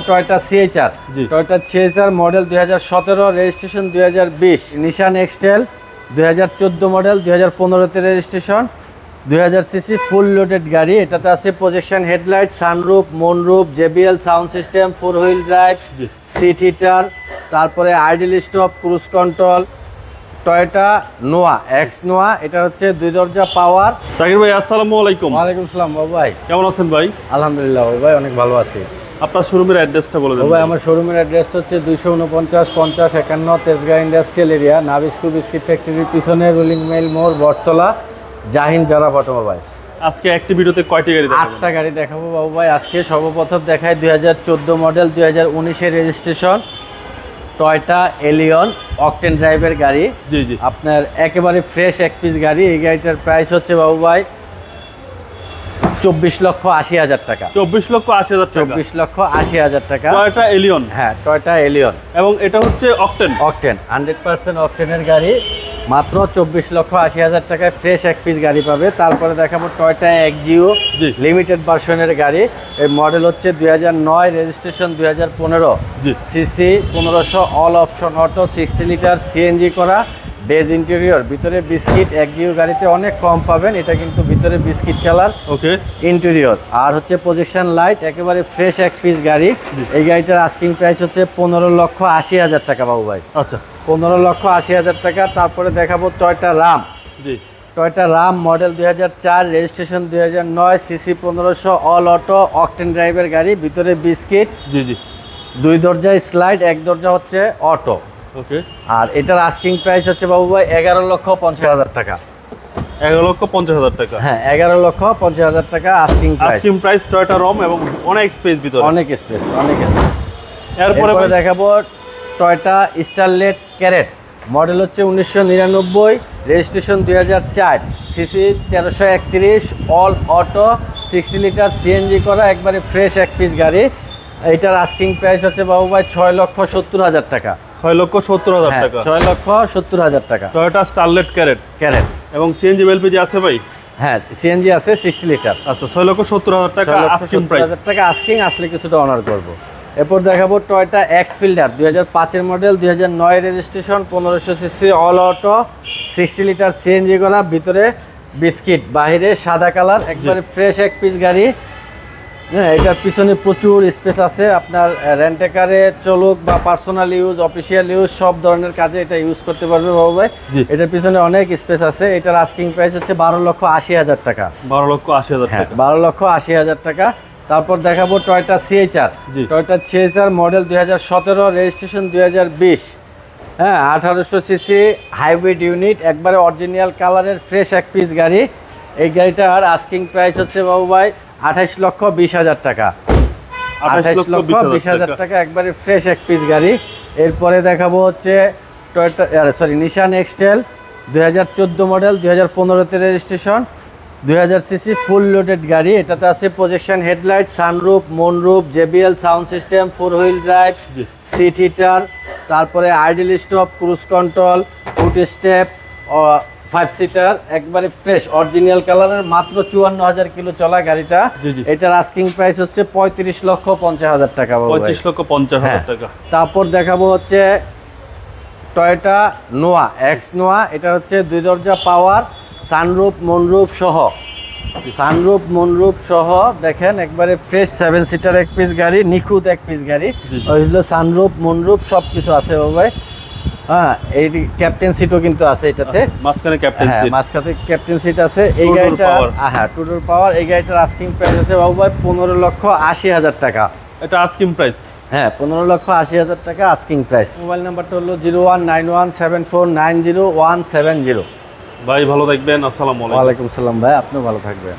Toyota CHR. Toyota CHR model 2017, registration 2020। Nissan X-Trail 2014 model, 2015-তে registration, 2000 CC full loaded গাড়ি। এটাতে আছে projection headlight, sunroof, moonroof, JBL sound system, 4 wheel drive, seat heater, তারপরে idle stop, cruise control. Toyota Noah, X Noah, এটা হচ্ছে 2 দরজা পাওয়ার। জাকির ভাই আসসালামু আলাইকুম। ওয়ালাইকুম আসসালাম বাবু ভাই, কেমন আছেন ভাই? আলহামদুলিল্লাহ বাবু ভাই, অনেক ভালো আছি। আপনার শোরুমের অ্যাড্রেসটা বলে দেন ভাই। আমার শোরুমের অ্যাড্রেস হচ্ছে 249-50-51 Tejgaon industrial area, Nabisco biscuit ফ্যাক্টরির পিছনে, রুলিং মিল মোড়, বটতলা, জাহিন জারাফ অটোমোবাইলস। আজকে একটি ভিডিওতে কয়টি গাড়ি দেখাবেন? 8টা গাড়ি দেখাবো বাবু ভাই। আজকে সর্বপ্রথম দেখায় 2014 মডেল, 2019-এর রেজিস্ট্রেশন, টয়োটা এলিয়ন অকটেন ড্রাইভের গাড়ি। জি জি, আপনার একেবারে ফ্রেশ এক পিস গাড়ি। এই গাড়িটার প্রাইস হচ্ছে বাবু ভাই 24,80,000 টাকা। 24,80,000 টাকা। 24,80,000 টাকা। Toyota Allion. হ্যাঁ, টয়োটা এলিয়ন। এবং এটা হচ্ছে অকটেন। অকটেন 100% অকটেনের গাড়ি, মাত্র 24,80,000 টাকায় ফ্রেশ এক পিস গাড়ি পাবে। তারপরে দেখাবো টয়োটা এক্সিও লিমিটেড ভার্সনের গাড়ি। এই মডেল হচ্ছে 2009, registration 2015, CC 1500, all option auto, 60 litre, CNG করা, বেজ ইন্টেরিয়র, ভিতরে বিস্কিট। এক্সিও গাড়িতে অনেক কম পাবেন, এটা কিন্তু ভিতরে বিস্কিট কালার, ওকে, ইন্টেরিয়র। আর হচ্ছে প্রজেকশন লাইট, একেবারে ফ্রেশ এক পিস গাড়ি। এই গাড়িটার আস্কিং প্রাইস হচ্ছে 15,80,000 টাকা বাবু ভাই। আচ্ছা, 15,80,000 টাকা। তারপরে দেখাবো টয়োটা রাম। জি, Toyota Raum model 2004, registration 2009, CC 1500, all auto octane ড্রাইভের গাড়ি, ভিতরে বিস্কিট। জি জি, 2 দরজায় স্লাইড, 1 দরজা হচ্ছে অটো। ওকে। আর এটার আস্কিং প্রাইস হচ্ছে বাবু ভাই 11,50,000 টাকা। 11,50,000 টাকা। হ্যাঁ, 11,50,000 টাকা asking price. Asking price Toyota Raum, এবং অনেক স্পেস ভিতরে, অনেক স্পেস, অনেক স্পেস। এরপরে দেখাবো টয়োটা স্টারলেট ক্যারেট, মডেল হচ্ছে 1999, registration 2004, CC 1331, all auto, 60 litre, CNG করা, একবারে ফ্রেশ এক পিস গাড়ি। এইটার আস্কিং প্রাইস হচ্ছে বাবু ভাই 6,70,000 টাকা। 6,70,000 টাকা। 6,70,000 টাকা। টয়োটা স্টারলেট ক্যারেট ক্যারেট। এবং সিএনজি এলপিজি আছে ভাই? হ্যাঁ, সিএনজি আছে 60 লিটার। আচ্ছা, 6,70,000 টাকা আস্কিং প্রাইস। 6,70,000 টাকা আস্কিং, আসলে কিছুটা অনার করবো। এরপর দেখাবো টয়োটা এক্স ফিল্ডার 2005-এর model, 2009 registration, 1500 CC, all auto, 60 litre, CNG করা, ভিতরে বিস্কিট, বাহিরে সাদা কালার, একবারে ফ্রেশ এক পিস গাড়ি। হ্যাঁ, এটার পিছনে প্রচুর স্পেস আছে। আপনার রেন্টেকারে চলুক বা পার্সোনাল ইউজ, অফিসিয়াল ইউজ, সব ধরনের কাজে এটা ইউজ করতে পারবে বাবু ভাই। এটার পিছনে অনেক স্পেস আছে। এটার আস্কিং প্রাইস হচ্ছে 12,80,000 টাকা। 12,80,000 টাকা। 12,80,000 টাকা। তারপর দেখাবো Toyota CHR. Toyota CHR model 2017, registration 2020। হ্যাঁ, 1800 সিসি হাইব্রিড ইউনিট, একবারে অরিজিনাল কালারের ফ্রেশ এক পিস গাড়ি। এই গাড়িটার আস্কিং প্রাইস হচ্ছে বাবু ভাই 28,20,000 টাকা। 28,20,000 টাকা, একবারে ফ্রেশ এক পিস গাড়ি। এরপরে দেখাবো হচ্ছে নিশান এক্সটেল 2014 মডেল, 2015-তে রেজিস্ট্রেশন, 2000 সিসি ফুল লোডেড গাড়ি। এটাতে আছে projection headlight, sunroof, moonroof, JBL sound system, 4 wheel drive, seat heater, তারপরে idle stop, cruise control, foot step, 5 seater, একবারে ফ্রেশ অরিজিনাল কালারের, মাত্র 54,000 কিলো চলা গাড়িটা। এটার আস্কিং প্রাইস হচ্ছে 35,50,000 টাকা। 35,50,000 টাকা। তারপর দেখাবো হচ্ছে টয়োটা নোয়া, এক্স নোয়া। এটা হচ্ছে 2 দরজা পাওয়ার, সানরুফ মুনরুফ সহ, সানরুফ মুনরুফ সহ, দেখেন একবারে ফ্রেশ 7 সিটার এক পিস গাড়ি, নিখুঁত এক পিস গাড়ি। ওইগুলো সানরুফ মুনরুফ সব কিছু আছে বাবু ভাই। হ্যাঁ, এই ক্যাপ্টেন সিটও কিন্তু আছে এটাতে, মাঝখানে ক্যাপ্টেন সিট। মাঝখানে ক্যাপ্টেন সিট আছে। এই গাড়িটা হ্যাঁ, টু ডোর পাওয়ার। এই গাড়িটার আস্কিং প্রাইস হচ্ছে বাবু ভাই 15,80,000 টাকা। এটা আস্কিং প্রাইস। হ্যাঁ, 15,80,000 টাকা আস্কিং প্রাইস। মোবাইল নাম্বারটা হলো 01917490 170। ভাই ভালো থাকবেন। আসসালামু আলাইকুম। ওয়ালাইকুম সালাম ভাই, আপনিও ভালো থাকবেন।